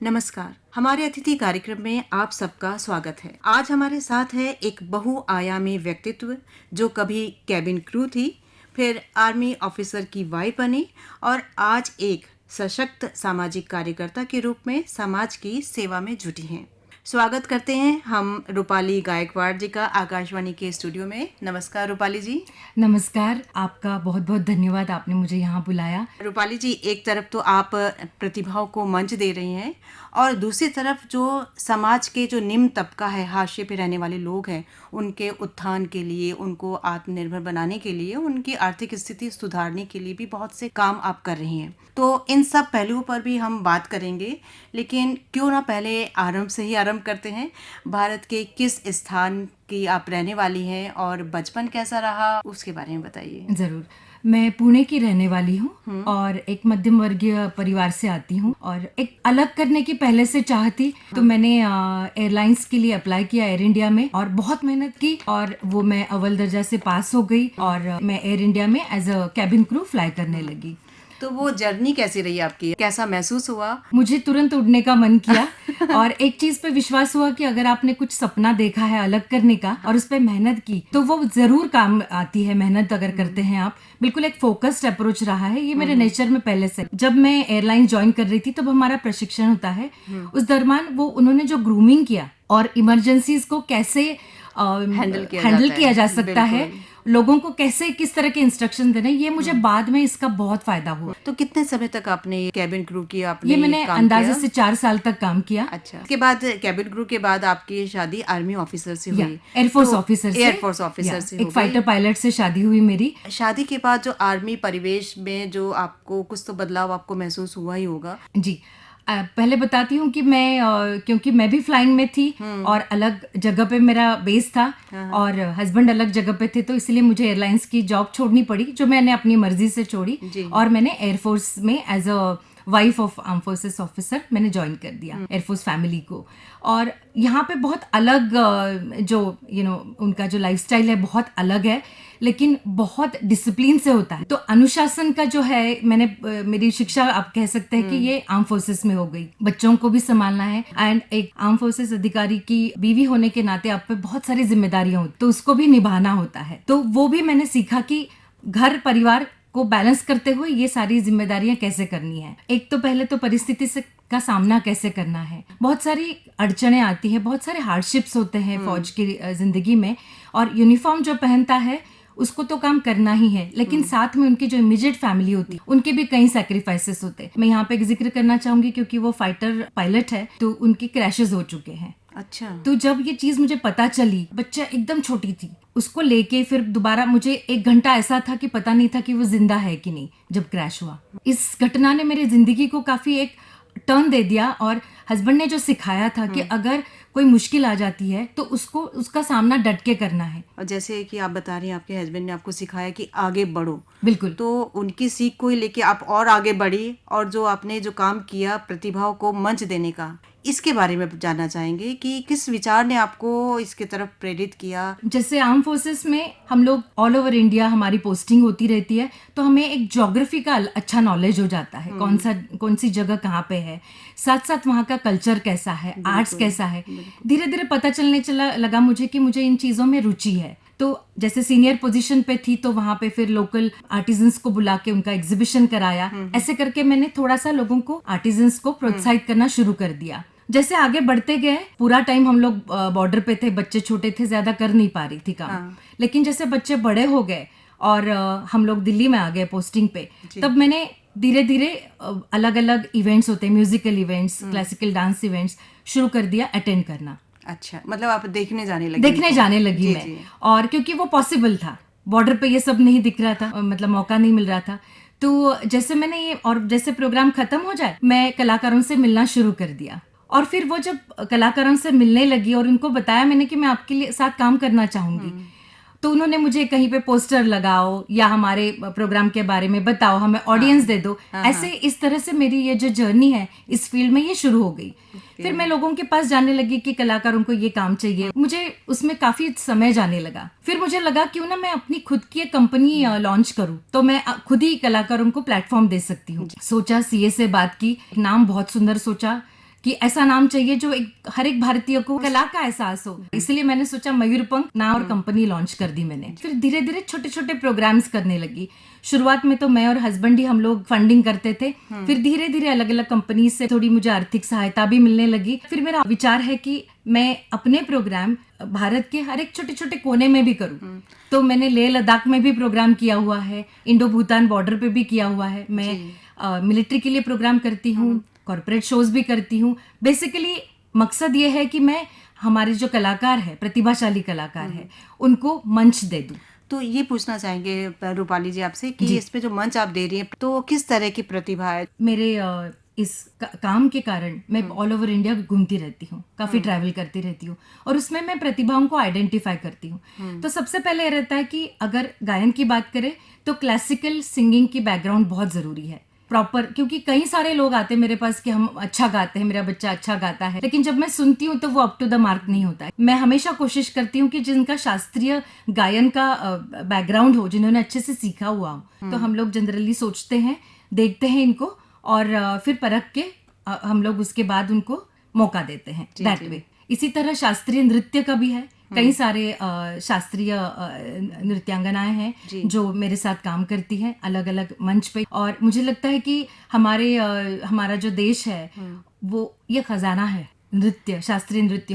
नमस्कार। हमारे अतिथि कार्यक्रम में आप सबका स्वागत है। आज हमारे साथ है एक बहुआयामी व्यक्तित्व जो कभी कैबिन क्रू थी, फिर आर्मी ऑफिसर की वाइफ बनी और आज एक सशक्त सामाजिक कार्यकर्ता के रूप में समाज की सेवा में जुटी हैं। स्वागत करते हैं हम रूपाली गायकवाड़ जी का आकाशवाणी के स्टूडियो में। नमस्कार रूपाली जी। नमस्कार, आपका बहुत बहुत धन्यवाद, आपने मुझे यहाँ बुलाया। रूपाली जी, एक तरफ तो आप प्रतिभाओं को मंच दे रही हैं और दूसरी तरफ जो समाज के जो निम्न तबका है, हाशिए पे रहने वाले लोग हैं, उनके उत्थान के लिए, उनको आत्मनिर्भर बनाने के लिए, उनकी आर्थिक स्थिति सुधारने के लिए भी बहुत से काम आप कर रही हैं। तो इन सब पहलुओं पर भी हम बात करेंगे, लेकिन क्यों ना पहले आरंभ से ही आरंभ करते हैं। भारत के किस स्थान की आप रहने वाली हैं और बचपन कैसा रहा, उसके बारे में बताइए। जरूर। मैं पुणे की रहने वाली हूँ और एक मध्यम वर्गीय परिवार से आती हूँ और एक अलग करने की पहले से चाह थी। तो मैंने एयरलाइंस के लिए अप्लाई किया एयर इंडिया में और बहुत मेहनत की और वो मैं अव्वल दर्जा से पास हो गई और मैं एयर इंडिया में as a cabin crew fly करने लगी। तो वो जर्नी कैसी रही आपकी, कैसा महसूस हुआ? मुझे तुरंत उड़ने का मन किया और एक चीज पे विश्वास हुआ कि अगर आपने कुछ सपना देखा है अलग करने का और उस पर मेहनत की तो वो जरूर काम आती है। मेहनत अगर करते हैं आप, बिल्कुल एक फोकस्ड अप्रोच रहा है ये मेरे नेचर में पहले से। जब मैं एयरलाइन ज्वाइन कर रही थी तब हमारा प्रशिक्षण होता है, उस दरमियान वो उन्होंने जो ग्रूमिंग किया और इमरजेंसीज को कैसे हैंडल किया जा सकता है, लोगों को कैसे किस तरह के इंस्ट्रक्शन देने, ये मुझे बाद में इसका बहुत फायदा हुआ। तो कितने समय तक आपने ये कैबिन क्रू की आपने ये मैंने अंदाजे से 4 साल तक काम किया। अच्छा, उसके बाद कैबिन क्रू के बाद आपकी शादी आर्मी ऑफिसर से हुई? एयरफोर्स ऑफिसर से। एयरफोर्स ऑफिसर से एक फाइटर पायलट से शादी हुई मेरी। शादी के बाद जो आर्मी परिवेश में जो आपको कुछ तो बदलाव आपको महसूस हुआ ही होगा। जी, पहले बताती हूँ कि मैं क्योंकि मैं भी फ्लाइंग में थी और अलग जगह पे मेरा बेस था और हस्बैंड अलग जगह पे थे, तो इसलिए मुझे एयरलाइंस की जॉब छोड़नी पड़ी जो मैंने अपनी मर्जी से छोड़ी और मैंने एयरफोर्स में as a wife of arm forces officer मैंने ज्वाइन कर दिया एयरफोर्स फैमिली को। और यहाँ पे बहुत अलग जो उनका जो लाइफस्टाइल है बहुत अलग है, लेकिन बहुत डिसिप्लिन से होता है। तो अनुशासन का जो है, मेरी शिक्षा आप कह सकते हैं कि ये आर्म फोर्सेस में हो गई। बच्चों को भी संभालना है एंड एक आर्म फोर्सेस अधिकारी की बीवी होने के नाते आप पे बहुत सारी जिम्मेदारियां होती, तो उसको भी निभाना होता है। तो वो भी मैंने सीखा कि घर परिवार को बैलेंस करते हुए ये सारी जिम्मेदारियां कैसे करनी है। एक तो पहले तो परिस्थिति से का सामना कैसे करना है, बहुत सारी अड़चने आती है, बहुत सारे हार्डशिप्स होते हैं फौज की जिंदगी में, और यूनिफॉर्म जो पहनता है उसको तो काम करना ही है, लेकिन साथ में उनकी जो इमीडिएट फैमिली होती है उनके भी कई सैक्रिफाइसेस होते हैं। मैं यहाँ पे एक जिक्र करना चाहूंगी क्योंकि वो फाइटर पायलट है, तो उनके क्रैशेस हो चुके हैं। अच्छा। तो जब ये चीज मुझे पता चली, बच्चा एकदम छोटी थी, उसको लेके फिर दोबारा मुझे 1 घंटा ऐसा था कि पता नहीं था कि वो जिंदा है कि नहीं जब क्रैश हुआ। इस घटना ने मेरी जिंदगी को काफी एक टर्न दे दिया और हस्बैंड ने जो सिखाया था कि अगर कोई मुश्किल आ जाती है तो उसका सामना डट के करना है। और जैसे कि आप बता रही हैं आपके हस्बैंड ने आपको सिखाया कि आगे बढ़ो। बिल्कुल। तो उनकी सीख को ही लेके आप और आगे बढ़ी और जो आपने जो काम किया प्रतिभाओं को मंच देने का, इसके बारे में जानना चाहेंगे कि किस विचार ने आपको इसके तरफ प्रेरित किया। जैसे आर्म फोर्सेस में हम लोग ऑल ओवर इंडिया हमारी पोस्टिंग होती रहती है, तो हमें एक ज्योग्राफी का अच्छा नॉलेज हो जाता है, कौन सी जगह कहाँ पे है, साथ साथ वहाँ का कल्चर कैसा है, आर्ट्स कैसा है। धीरे धीरे पता चलने लगा मुझे कि मुझे इन चीजों में रुचि है। तो जैसे सीनियर पोजीशन पे थी तो वहां पे फिर लोकल आर्टिजन्स को बुला के उनका एग्जीबिशन कराया। ऐसे करके मैंने थोड़ा सा लोगों को, आर्टिजन्स को प्रोत्साहित करना शुरू कर दिया। जैसे आगे बढ़ते गए, पूरा टाइम हम लोग बॉर्डर पे थे, बच्चे छोटे थे, ज्यादा कर नहीं पा रही थी काम। लेकिन जैसे बच्चे बड़े हो गए और हम लोग दिल्ली में आ गए पोस्टिंग पे, तब मैंने धीरे धीरे अलग अलग इवेंट्स होते हैं, musical events, classical dance events शुरू कर दिया अटेंड करना। अच्छा, मतलब आप देखने जाने लगी मैं। और क्योंकि वो पॉसिबल था, बॉर्डर पे ये सब नहीं दिख रहा था, मतलब मौका नहीं मिल रहा था, तो जैसे मैंने ये, और जैसे प्रोग्राम खत्म हो जाए मैं कलाकारों से मिलना शुरू कर दिया। और फिर वो जब कलाकारों से मिलने लगी और उनको बताया मैंने कि मैं आपके लिए साथ काम करना चाहूंगी, तो उन्होंने मुझे कहीं पे पोस्टर लगाओ या हमारे प्रोग्राम के बारे में बताओ, हमें ऑडियंस दे दो। ऐसे इस तरह से मेरी ये जो जर्नी है इस फील्ड में ये शुरू हो गई। फिर मैं लोगों के पास जाने लगी कि कलाकारों को ये काम चाहिए, मुझे उसमें काफी समय जाने लगा। फिर मुझे लगा क्यों ना मैं अपनी खुद की एक कंपनी लॉन्च करूं, तो मैं खुद ही कलाकारों को प्लेटफॉर्म दे सकती हूँ। सोचा, सीए से बात की, नाम बहुत सुंदर सोचा, कि ऐसा नाम चाहिए जो हर एक भारतीय को कला का एहसास हो। इसलिए मैंने सोचा मयूरपंख नाम और कंपनी लॉन्च कर दी मैंने। फिर धीरे धीरे छोटे छोटे प्रोग्राम्स करने लगी। शुरुआत में तो मैं और हस्बैंड ही हम लोग फंडिंग करते थे। फिर धीरे धीरे अलग अलग कंपनी से थोड़ी मुझे आर्थिक सहायता भी मिलने लगी। फिर मेरा विचार है कि मैं अपने प्रोग्राम भारत के हर एक छोटे छोटे कोने में भी करूं। तो मैंने लेह लद्दाख में भी प्रोग्राम किया हुआ है, इंडो भूटान बॉर्डर पे भी किया हुआ है। मैं मिलिट्री के लिए प्रोग्राम करती हूँ, कॉर्पोरेट शोज भी करती हूँ। बेसिकली मकसद ये है कि मैं हमारे जो कलाकार है, प्रतिभाशाली कलाकार है, उनको मंच दे दूं। तो ये पूछना चाहेंगे रूपाली जी आपसे कि इस पे जो मंच आप दे रही हैं तो किस तरह की प्रतिभा है? मेरे इस काम के कारण मैं ऑल ओवर इंडिया घूमती रहती हूँ, काफी ट्रैवल करती रहती हूँ और उसमें मैं प्रतिभाओं को आइडेंटिफाई करती हूँ। तो सबसे पहले ये रहता है कि अगर गायन की बात करें तो क्लासिकल सिंगिंग की बैकग्राउंड बहुत जरूरी है प्रॉपर, क्योंकि कई सारे लोग आते हैं मेरे पास कि हम अच्छा गाते हैं, मेरा बच्चा अच्छा गाता है, लेकिन जब मैं सुनती हूँ तो वो अप टू द मार्क नहीं होता है। मैं हमेशा कोशिश करती हूँ कि जिनका शास्त्रीय गायन का बैकग्राउंड हो, जिन्होंने अच्छे से सीखा हुआ हो, तो हम लोग जनरली सोचते हैं, देखते हैं इनको और फिर परख के हम लोग उसके बाद उनको मौका देते हैं दैट वे। इसी तरह शास्त्रीय नृत्य का भी है। कई सारे शास्त्रीय नृत्यांगनाएं हैं जो मेरे साथ काम करती हैं अलग अलग मंच पे, और मुझे लगता है कि हमारा जो देश है वो ये खजाना है। नृत्य, शास्त्रीय नृत्य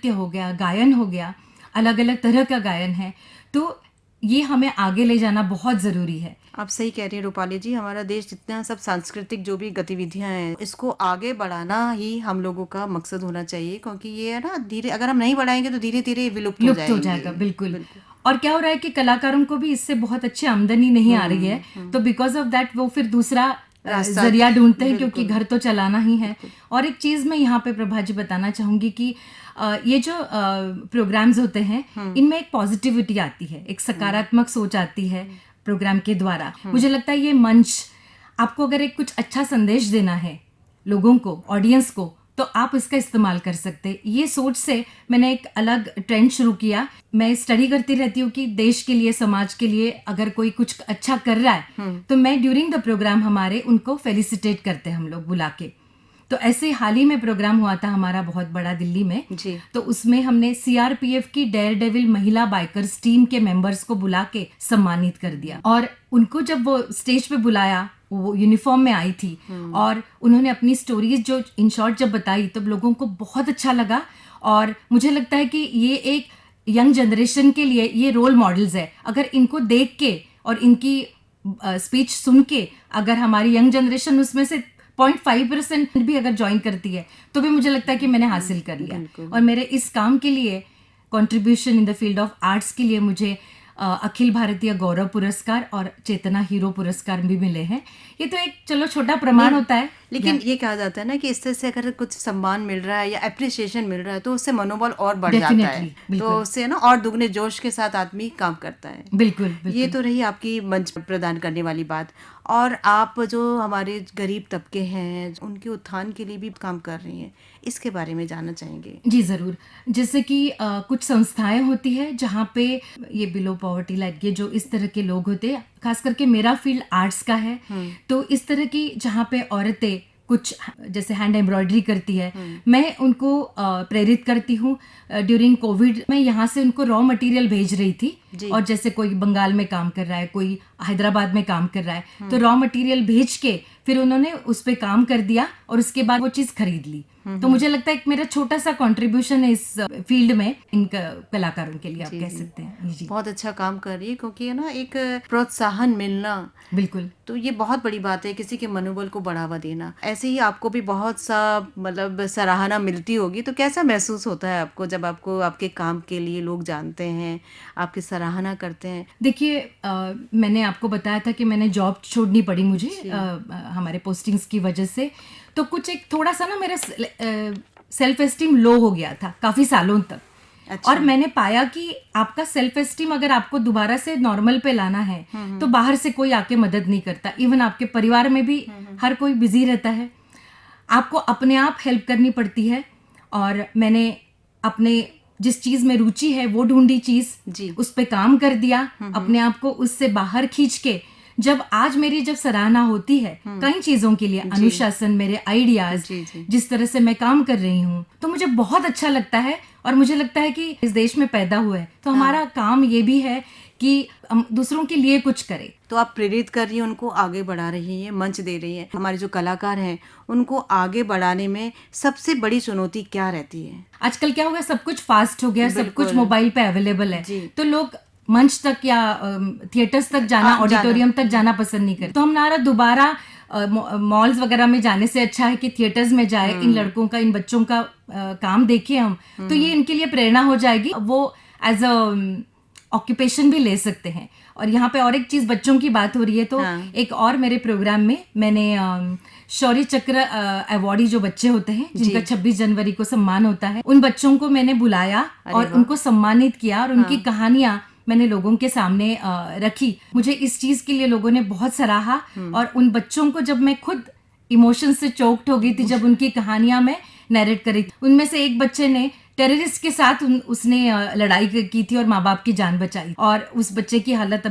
हो गया, गायन हो गया, अलग अलग तरह का गायन है, तो ये हमें आगे ले जाना बहुत जरूरी है। आप सही कह रही हैं रूपाली जी, हमारा देश जितना सब सांस्कृतिक जो भी गतिविधियां हैं इसको आगे बढ़ाना ही हम लोगों का मकसद होना चाहिए, क्योंकि ये है ना, धीरे अगर हम नहीं बढ़ाएंगे तो धीरे धीरे विलुप्त हो जाएगा। बिल्कुल। और क्या हो रहा है कि कलाकारों को भी इससे बहुत अच्छी आमदनी नहीं आ रही है, तो बिकॉज ऑफ दैट वो फिर दूसरा जरिया ढूंढते हैं, क्योंकि घर तो चलाना ही है। और एक चीज मैं यहाँ पे प्रभा जी बताना चाहूंगी कि ये जो प्रोग्राम्स होते हैं इनमें एक पॉजिटिविटी आती है, एक सकारात्मक सोच आती है प्रोग्राम के द्वारा। मुझे लगता है ये मंच आपको अगर एक कुछ अच्छा संदेश देना है लोगों को, ऑडियंस को, तो आप इसका इस्तेमाल कर सकते हैं। ये सोच से मैंने एक अलग ट्रेंड शुरू किया। मैं स्टडी करती रहती हूँ कि देश के लिए, समाज के लिए अगर कोई कुछ अच्छा कर रहा है तो मैं ड्यूरिंग द प्रोग्राम हमारे उनको फेलिसिटेट करते हैं हम लोग बुला के। तो ऐसे हाल ही में प्रोग्राम हुआ था हमारा बहुत बड़ा दिल्ली में जी। तो उसमें हमने सीआरपीएफ की डेयर डेविल महिला बाइकर्स टीम के मेंबर्स को बुला के सम्मानित कर दिया, और उनको जब वो स्टेज पे बुलाया, वो यूनिफॉर्म में आई थी और उन्होंने अपनी स्टोरीज जो इन शॉर्ट जब बताई तब लोगों को बहुत अच्छा लगा। और मुझे लगता है कि ये एक यंग जनरेशन के लिए ये रोल मॉडल्स है। अगर इनको देख के और इनकी स्पीच सुन के अगर हमारी यंग जनरेशन उसमें से 0.5% भी अगर ज्वाइन करती है तो भी मुझे लगता है कि मैंने हासिल कर लिया। और मेरे इस काम के लिए contribution in the field of arts के लिए मुझे अखिल भारतीय गौरव पुरस्कार और चेतना हीरो पुरस्कार भी मिले हैं। ये तो एक चलो छोटा प्रमाण होता है, लेकिन ये कहा जाता है ना कि इस तरह से अगर कुछ सम्मान मिल रहा है या अप्रिसिएशन मिल रहा है तो उससे मनोबल और बढ़ जाता है, तो उससे ना और दुगने जोश के साथ आदमी काम करता है। बिल्कुल। ये तो रही आपकी मंच प्रदान करने वाली बात। और आप जो हमारे गरीब तबके हैं उनके उत्थान के लिए भी काम कर रही हैं, इसके बारे में जानना चाहेंगे। जी जरूर। जैसे कि कुछ संस्थाएं होती है जहाँ पे ये बिलो पॉवर्टी लाइन के जो इस तरह के लोग होते हैं, खास करके मेरा फील्ड आर्ट्स का है, तो इस तरह की जहाँ पे औरतें कुछ जैसे हैंड एम्ब्रॉयडरी करती है, मैं उनको प्रेरित करती हूँ। ड्यूरिंग कोविड मैं यहाँ से उनको रॉ मटेरियल भेज रही थी, और जैसे कोई बंगाल में काम कर रहा है, कोई हैदराबाद में काम कर रहा है, तो रॉ मटेरियल भेज के फिर उन्होंने उस पे काम कर दिया और उसके बाद वो चीज खरीद ली। तो मुझे लगता है एक मेरा छोटा सा कंट्रीब्यूशन है इस फील्ड में, इन कलाकारों के लिए आप कह सकते हैं। जी बहुत अच्छा काम कर रही है, क्योंकि है ना एक प्रोत्साहन मिलना, बिल्कुल, तो ये बहुत बड़ी बात है, किसी के मनोबल को बढ़ावा देना। ऐसे ही आपको भी बहुत सा मतलब सराहना मिलती होगी, तो कैसा महसूस होता है आपको जब आपको आपके काम के लिए लोग जानते हैं, आपकी सराहना करते हैं? देखिए मैंने आपको बताया था कि मैंने जॉब छोड़नी पड़ी मुझे हमारे पोस्टिंग्स की वजह से, तो कुछ एक थोड़ा सा ना मेरा सेल्फ एस्टीम लो हो गया था काफी सालों तक। अच्छा। और मैंने पाया कि आपका सेल्फ एस्टीम अगर आपको दोबारा से नॉर्मल पे लाना है तो बाहर से कोई आके मदद नहीं करता। इवन आपके परिवार में भी हर कोई बिजी रहता है, आपको अपने आप हेल्प करनी पड़ती है। और मैंने अपने जिस चीज में रुचि है वो ढूंढी चीज, उस पे काम कर दिया, अपने आप को उससे बाहर खींच के जब आज मेरी जब सराहना होती है कई चीजों के लिए, अनुशासन, मेरे आइडियाज, जिस तरह से मैं काम कर रही हूँ, तो मुझे बहुत अच्छा लगता है। और मुझे लगता है कि इस देश में पैदा हुए हैं तो हमारा काम ये भी है कि हम दूसरों के लिए कुछ करें। तो आप प्रेरित कर रही हैं, उनको आगे बढ़ा रही हैं, मंच दे रही हैं। हमारे जो कलाकार हैं उनको आगे बढ़ाने में सबसे बड़ी चुनौती क्या रहती है? आजकल क्या हो गया, सब कुछ फास्ट हो गया, सब कुछ मोबाइल पे अवेलेबल है, तो लोग मंच तक या थिएटर्स तक जाना, ऑडिटोरियम तक जाना पसंद नहीं करते। तो हमारा दोबारा मॉल्स वगैरह में जाने से अच्छा है कि थिएटर्स में जाए, इन लड़कों का, इन बच्चों का काम देखें हम, तो ये इनके लिए प्रेरणा हो जाएगी, वो एज अ ऑक्यूपेशन भी ले सकते हैं। और यहाँ पे और एक चीज, बच्चों की बात हो रही है, तो एक और मेरे प्रोग्राम में मैंने शौर्य चक्र अवार्डी जो बच्चे होते हैं जिनका 26 जनवरी को सम्मान होता है, उन बच्चों को मैंने बुलाया और उनको सम्मानित किया और उनकी कहानियां मैंने लोगों के सामने रखी। मुझे इस चीज के लिए लोगों ने बहुत सराहा और उन बच्चों को जब मैं खुद इमोशन से चोक्ड हो गई थी जब उनकी कहानियां मैं नैरेट करी। उनमें से एक बच्चे ने टेररिस्ट के साथ उसने लड़ाई की थी और माँ बाप की जान बचाई, और उस बच्चे की हालत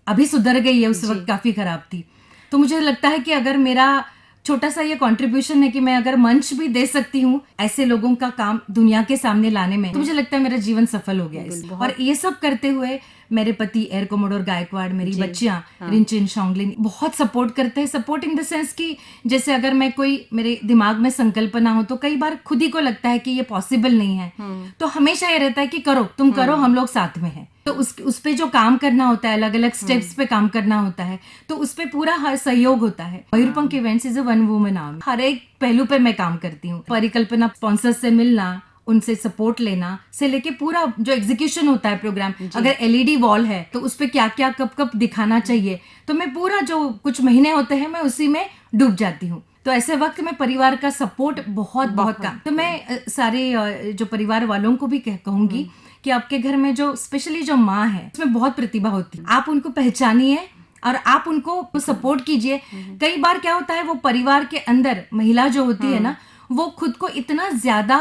अभी सुधर गई है, उस वक्त काफी खराब थी। तो मुझे लगता है कि अगर मेरा छोटा सा ये कंट्रीब्यूशन है कि मैं अगर मंच भी दे सकती हूँ ऐसे लोगों का काम दुनिया के सामने लाने में, तो मुझे लगता है मेरा जीवन सफल हो गया। और ये सब करते हुए मेरे पति एयर कोमोडोर गायकवाड़, मेरी बच्चियां रिंचिन शोंगलिन बहुत सपोर्ट करते हैं। सपोर्ट इन द सेंस कि जैसे अगर मैं कोई, मेरे दिमाग में संकल्पना हो तो कई बार खुद ही को लगता है कि ये पॉसिबल नहीं है, तो हमेशा ये रहता है कि करो, तुम करो, हम लोग साथ में हैं। तो उस पे जो काम करना होता है, अलग अलग स्टेप्स पे काम करना होता है, तो उस पे पूरा हर सहयोग होता है। Mayurpankh events is a one woman army, हर एक पहलू पे मैं काम करती हूँ। परिकल्पना, स्पॉन्सर से मिलना, उनसे सपोर्ट लेना से लेके पूरा जो एग्जीक्यूशन होता है प्रोग्राम, अगर एलईडी वॉल है तो उस पे क्या क्या कब कब दिखाना चाहिए, तो मैं पूरा जो कुछ महीने होते हैं मैं उसी में डूब जाती हूँ। तो ऐसे वक्त में परिवार का सपोर्ट बहुत काम, तो मैं सारे जो परिवार वालों को भी कहूंगी कि आपके घर में जो स्पेशली जो माँ है उसमें बहुत प्रतिभा होती है, आप उनको पहचानिए और आप उनको सपोर्ट कीजिए। कई बार क्या होता है, वो परिवार के अंदर महिला जो होती है ना, वो खुद को इतना ज्यादा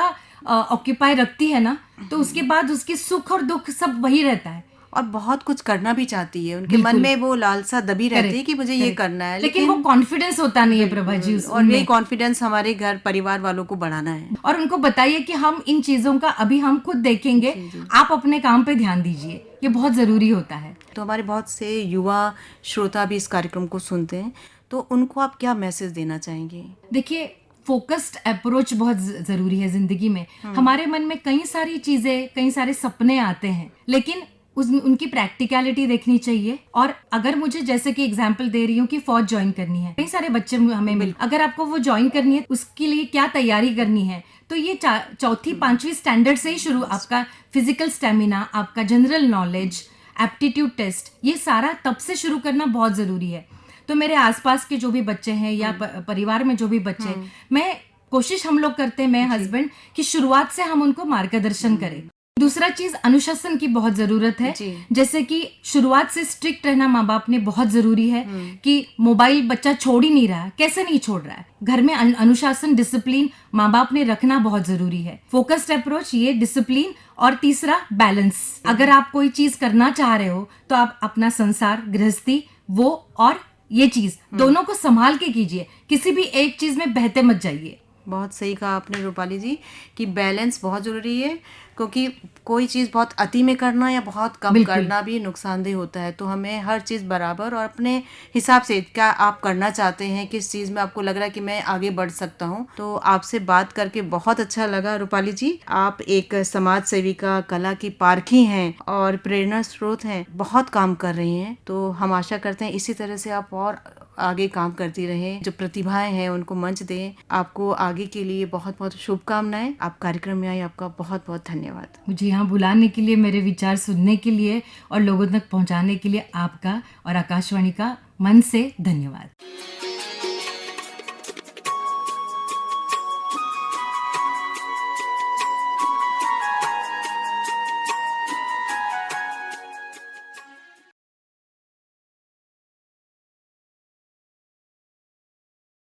ऑक्यूपाई रखती है ना, तो उसके बाद उसकी सुख और दुख सब वही रहता है और बहुत कुछ करना भी चाहती है। उनके मन में वो लालसा दबी रहती है कि मुझे ये करना है, लेकिन वो कॉन्फिडेंस होता नहीं है प्रभा जी। और ये कॉन्फिडेंस हमारे घर परिवार वालों को बढ़ाना है और उनको बताइए कि हम इन चीजों का अभी हम खुद देखेंगे, आप अपने काम पे ध्यान दीजिए, ये बहुत जरूरी होता है। तो हमारे बहुत से युवा श्रोता भी इस कार्यक्रम को सुनते हैं, तो उनको आप क्या मैसेज देना चाहेंगे? देखिए, फोकस्ड अप्रोच बहुत जरूरी है जिंदगी में। हमारे मन में कई सारी चीजें, कई सारे सपने आते हैं, लेकिन उनकी प्रैक्टिकलिटी देखनी चाहिए। और अगर मुझे, जैसे कि एग्जांपल दे रही हूँ कि फौज ज्वाइन करनी है, कई सारे बच्चे हमें मिल, अगर आपको वो ज्वाइन करनी है उसके लिए क्या तैयारी करनी है, तो ये चौथी 5वीं स्टैंडर्ड से ही शुरू, आपका फिजिकल स्टेमिना, आपका जनरल नॉलेज, एप्टीट्यूड टेस्ट, ये सारा तब से शुरू करना बहुत जरूरी है। तो मेरे आसपास के जो भी बच्चे हैं या परिवार में जो भी बच्चे हैं, मैं कोशिश हम लोग करते हैं, मैं हस्बैंड, कि शुरुआत से हम उनको मार्गदर्शन करें। दूसरा चीज, अनुशासन की बहुत जरूरत है। जैसे कि शुरुआत से स्ट्रिक्ट रहना माँ बाप ने बहुत जरूरी है कि मोबाइल बच्चा छोड़ ही नहीं रहा है, कैसे नहीं छोड़ रहा है, घर में अनुशासन, डिसिप्लिन माँ बाप ने रखना बहुत जरूरी है। फोकस्ड अप्रोच, ये डिसिप्लिन, और तीसरा बैलेंस। अगर आप कोई चीज करना चाह रहे हो तो आप अपना संसार, गृहस्थी, वो और ये चीज दोनों को संभाल के कीजिए, किसी भी एक चीज में बहते मत जाइए। बहुत सही कहा आपने रूपाली जी कि बैलेंस बहुत ज़रूरी है, क्योंकि कोई चीज़ बहुत अति में करना या बहुत कम करना भी नुकसानदेह होता है। तो हमें हर चीज़ बराबर और अपने हिसाब से, क्या आप करना चाहते हैं, किस चीज़ में आपको लग रहा है कि मैं आगे बढ़ सकता हूँ। तो आपसे बात करके बहुत अच्छा लगा रूपाली जी। आप एक समाज सेविका, कला की पारखी हैं और प्रेरणा स्रोत हैं, बहुत काम कर रही हैं। तो हम आशा करते हैं इसी तरह से आप और आगे काम करती रहें, जो प्रतिभाएं हैं उनको मंच दें। आपको आगे के लिए बहुत बहुत शुभकामनाएं। आप कार्यक्रम में आए, आपका बहुत बहुत धन्यवाद। मुझे यहाँ बुलाने के लिए, मेरे विचार सुनने के लिए और लोगों तक पहुँचाने के लिए आपका और आकाशवाणी का मन से धन्यवाद।